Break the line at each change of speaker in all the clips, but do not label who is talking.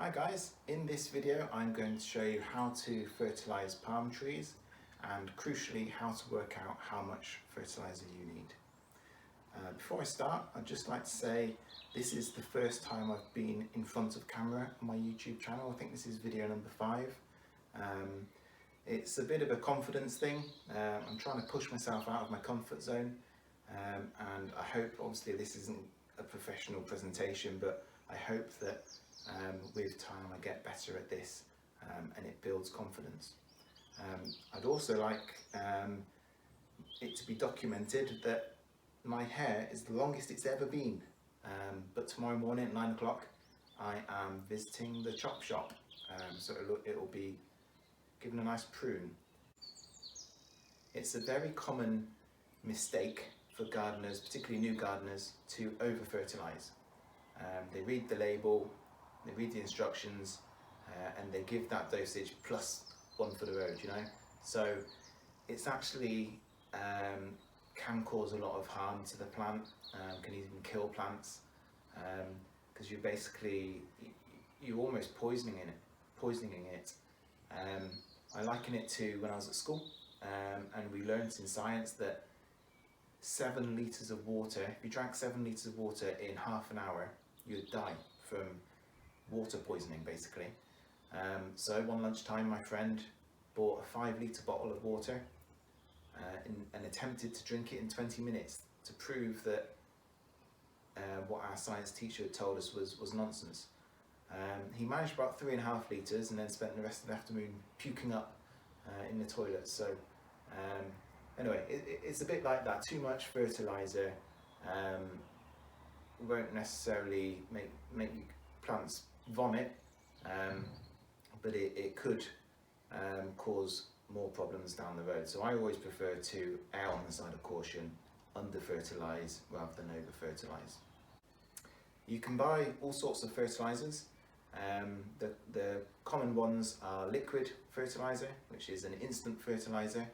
Hi guys, in this video I'm going to show you how to fertilise palm trees and crucially how to work out how much fertiliser you need. Before I start, I'd just like to say this is the first time I've been in front of camera on my YouTube channel. I think this is video number 5. It's a bit of a confidence thing. I'm trying to push myself out of my comfort zone and I hope, obviously this isn't a professional presentation, but I hope that with time I get better at this and it builds confidence. I'd also like it to be documented that my hair is the longest it's ever been, but tomorrow morning at 9 o'clock I am visiting the chop shop, so it'll be given a nice prune. It's a very common mistake for gardeners, particularly new gardeners, to over fertilise. They read the label, they read the instructions, and they give that dosage plus one for the road, you know. So it's actually can cause a lot of harm to the plant, can even kill plants, because you're almost poisoning it. I liken it to when I was at school, and we learnt in science that 7 litres of water, if you drank 7 litres of water in half an hour, you'd die from water poisoning basically. So one lunchtime my friend bought a 5-litre bottle of water and attempted to drink it in 20 minutes to prove that what our science teacher had told us was nonsense. He managed about 3.5 litres and then spent the rest of the afternoon puking up in the toilet. So anyway, it's a bit like that. Too much fertiliser won't necessarily make plants vomit, but it could cause more problems down the road. So I always prefer to err on the side of caution, under fertilise rather than over fertilise. You can buy all sorts of fertilisers. The common ones are liquid fertiliser, which is an instant fertiliser.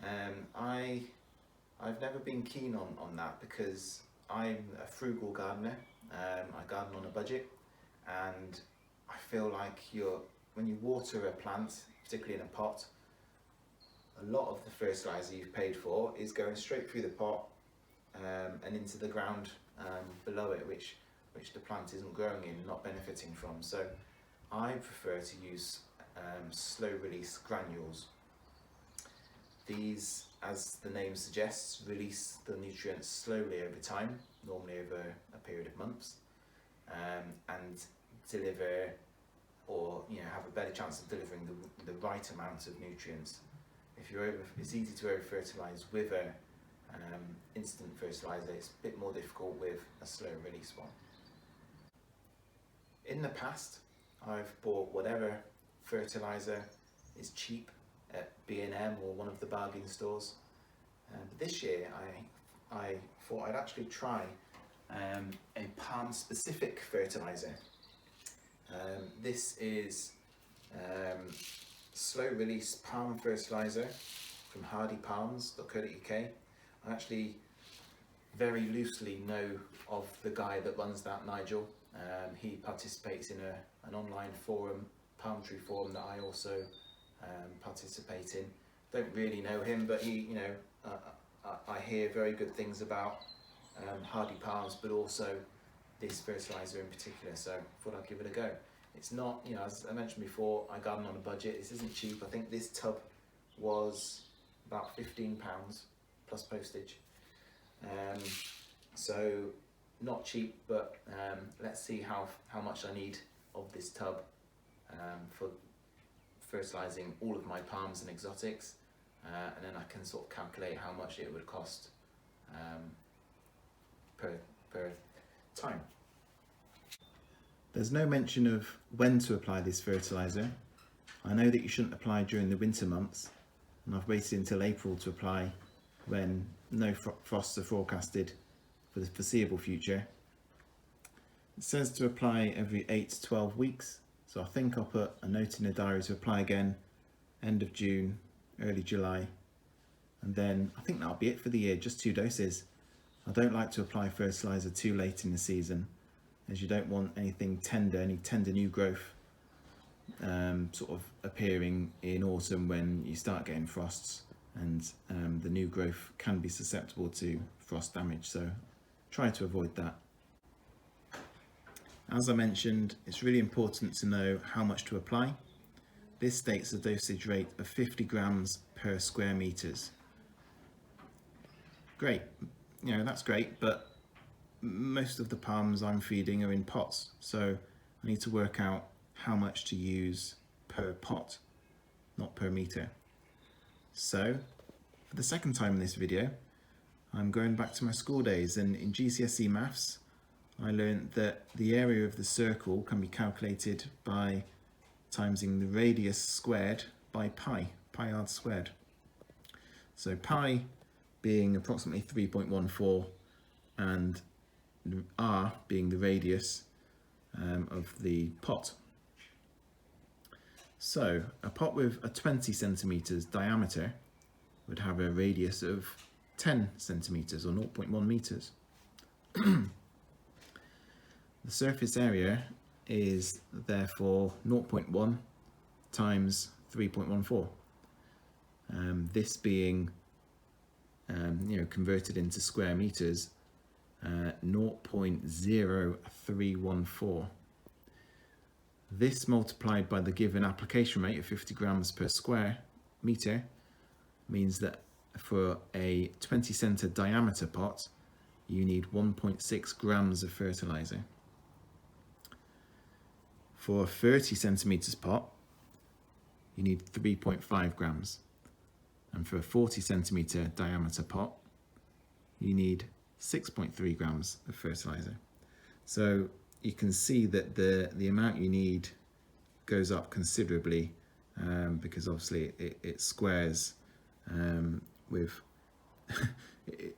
I've never been keen on that because I'm a frugal gardener. I garden on a budget, and I feel like when you water a plant, particularly in a pot, a lot of the fertiliser you've paid for is going straight through the pot and into the ground below it, which the plant isn't growing in, not benefiting from. So I prefer to use slow release granules. These, as the name suggests, release the nutrients slowly over time, normally over a period of months, and deliver, or have a better chance of delivering the right amount of nutrients. It's easy to over fertilise with a instant fertiliser. It's a bit more difficult with a slow release one. In the past, I've bought whatever fertiliser is cheap at B&M or one of the bargain stores. But this year I thought I'd actually try a palm specific fertiliser. This is slow release palm fertiliser from hardypalms.co.uk. I actually very loosely know of the guy that runs that, Nigel. He participates in an online forum, palm tree forum, that I also participate in. Don't really know him, but I hear very good things about hardy palms, but also this fertiliser in particular, so I thought I'd give it a go. It's not, as I mentioned before, I garden on a budget. This isn't cheap. I think this tub was about £15 plus postage. So not cheap, but let's see how much I need of this tub for fertilising all of my palms and exotics, and then I can sort of calculate how much it would cost per time. There's no mention of when to apply this fertiliser. I know that you shouldn't apply during the winter months, and I've waited until April to apply when no frosts are forecasted for the foreseeable future. It says to apply every 8 to 12 weeks, so I think I'll put a note in the diary to apply again end of June, early July, and then I think that'll be it for the year, just 2 doses. I don't like to apply fertiliser too late in the season. as you don't want anything tender, any tender new growth sort of appearing in autumn when you start getting frosts, and the new growth can be susceptible to frost damage, so try to avoid that. As I mentioned, it's really important to know how much to apply. This states a dosage rate of 50 grams per square meters. Great, you know, that's great, but most of the palms I'm feeding are in pots, so I need to work out how much to use per pot, not per meter. So for the second time in this video, I'm going back to my school days, and in GCSE maths I learned that the area of the circle can be calculated by timesing the radius squared by pi r squared. So pi being approximately 3.14 and r being the radius of the pot. So a pot with a 20 centimeters diameter would have a radius of 10 centimeters or 0.1 meters. The surface area is therefore 0.1 times 3.14. This being converted into square meters, 0.0314. This multiplied by the given application rate of 50 grams per square meter means that for a 20 center diameter pot, you need 1.6 grams of fertilizer. For a 30 centimeters pot, you need 3.5 grams. And for a 40 centimeter diameter pot, you need 6.3 grams of fertilizer. So you can see that the amount you need goes up considerably because obviously it squares with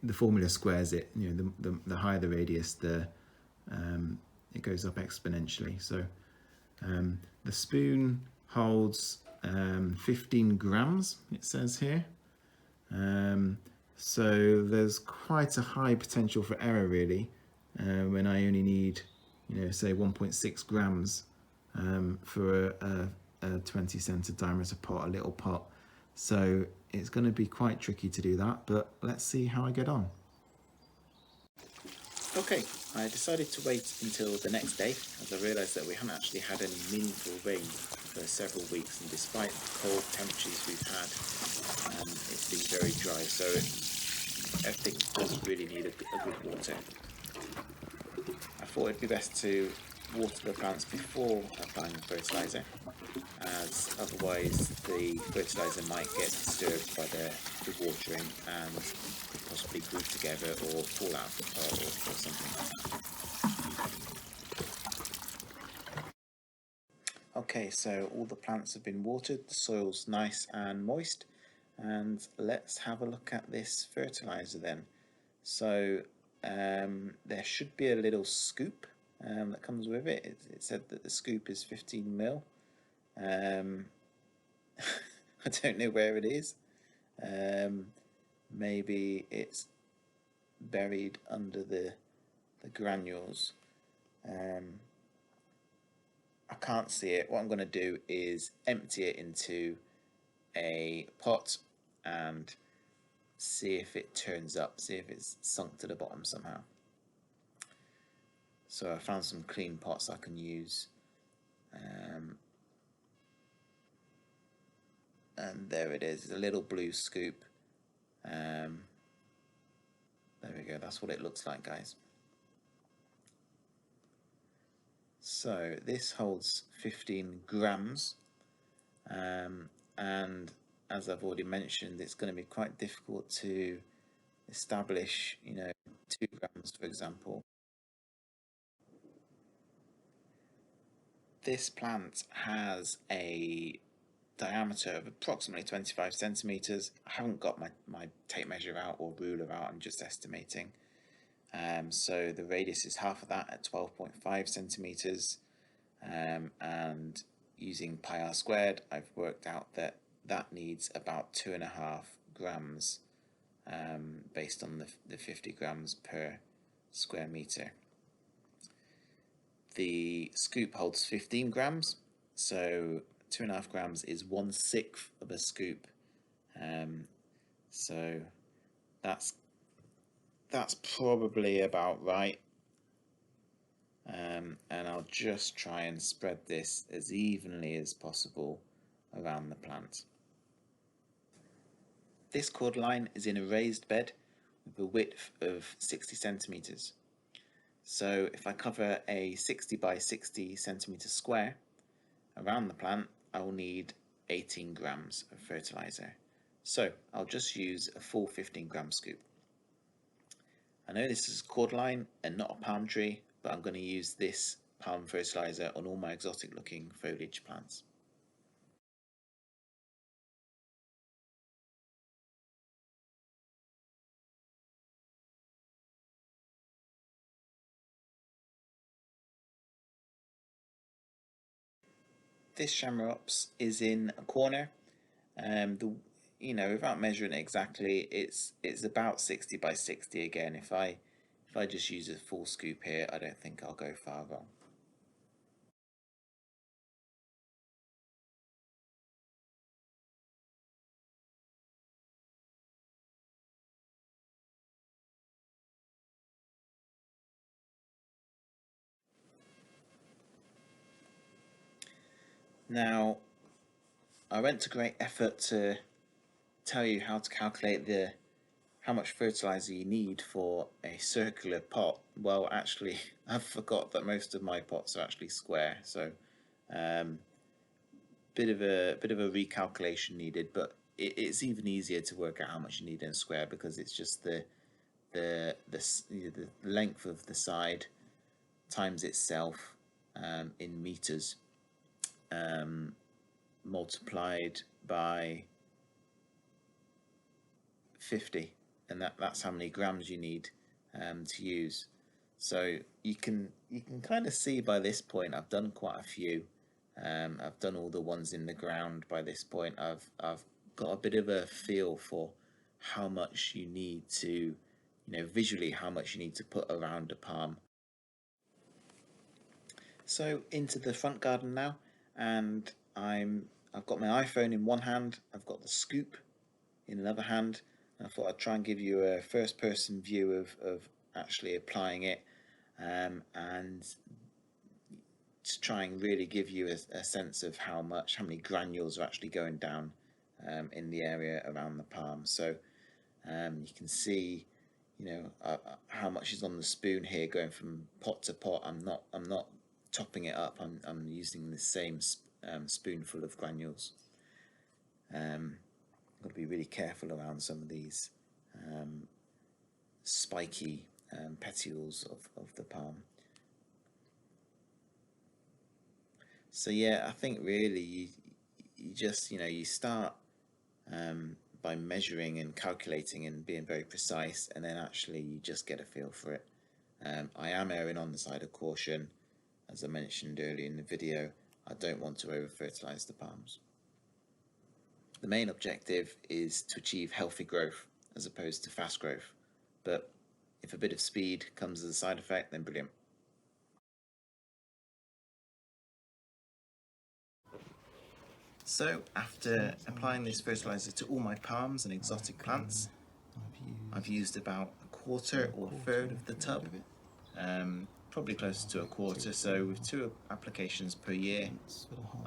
the formula squares it. You know, the higher the radius, it goes up exponentially. So the spoon holds 15 grams, it says here. So there's quite a high potential for error really when I only need, say 1.6 grams for a 20 center diameter pot, a little pot. So it's going to be quite tricky to do that, but let's see how I get on. Okay, I decided to wait until the next day as I realised that we haven't actually had any meaningful rain for several weeks, and despite the cold temperatures we've had, it's been very dry, so everything doesn't really need a good water. I thought it'd be best to water the plants before applying the fertiliser, as otherwise the fertiliser might get disturbed by the watering and could possibly group together or fall out of the pot or something like that. Okay, so all the plants have been watered, the soil's nice and moist, and let's have a look at this fertiliser then. So there should be a little scoop that comes with it. It said that the scoop is 15 ml. I don't know where it is. Maybe it's buried under the granules. I can't see it. What I'm going to do is empty it into a pot and see if it turns up, see if it's sunk to the bottom somehow. So I found some clean pots I can use. And there it is, a little blue scoop. There we go, that's what it looks like, guys. So this holds 15 grams, and as I've already mentioned, it's going to be quite difficult to establish, 2 grams, for example. This plant has a diameter of approximately 25 centimeters. I haven't got my tape measure out or ruler out, I'm just estimating. So the radius is half of that at 12.5 centimeters, and using pi r squared, I've worked out that needs about 2.5 grams based on the 50 grams per square meter.
The scoop holds 15 grams, so 2.5 grams is 1/6 of a scoop. So that's probably about right. And I'll just try and spread this as evenly as possible around the plant. This cordyline is in a raised bed with a width of 60 centimeters. So if I cover a 60 by 60 centimeter square around the plant, I will need 18 grams of fertilizer. So I'll just use a full 15 gram scoop. I know this is cordyline and not a palm tree, but I'm going to use this palm fertilizer on all my exotic looking foliage plants. This Shamrocks is in a corner. Without measuring it exactly, it's about 60 by 60 again. If I just use a full scoop here, I don't think I'll go far wrong. Now, I went to great effort to tell you how to calculate how much fertilizer you need for a circular pot. Well, actually, I forgot that most of my pots are actually square, so bit of a recalculation needed. But it's even easier to work out how much you need in a square because it's just the length of the side times itself in meters multiplied by 50, and that's how many grams you need to use. So you can kind of see by this point I've done quite a few. I've done all the ones in the ground by this point. I've got a bit of a feel for how much you need to, visually how much you need to put around a palm. So into the front garden now, and I've got my iPhone in one hand, I've got the scoop in another hand. I thought I'd try and give you a first person view of actually applying it, and to try and really give you a sense of how many granules are actually going down in the area around the palm. So you can see, how much is on the spoon here going from pot to pot. I'm not topping it up. I'm using the same spoonful of granules. Got to be really careful around some of these spiky petioles of the palm. So yeah, I think really you just you start by measuring and calculating and being very precise, and then actually you just get a feel for it. I am erring on the side of caution, as I mentioned earlier in the video. I don't want to over fertilize the palms. The main objective is to achieve healthy growth as opposed to fast growth, but if a bit of speed comes as a side effect, then brilliant. So after applying this fertilizer to all my palms and exotic plants, I've used about a quarter or a third of the tub, probably closer to a quarter. So with 2 applications per year,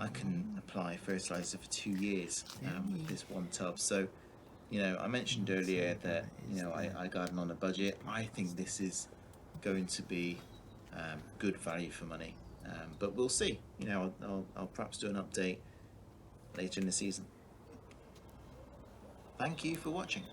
I can apply fertilizer for 2 years with this one tub. So I mentioned earlier that I garden on a budget. I think this is going to be good value for money, but we'll see. I'll perhaps do an update later in the season. Thank you for watching.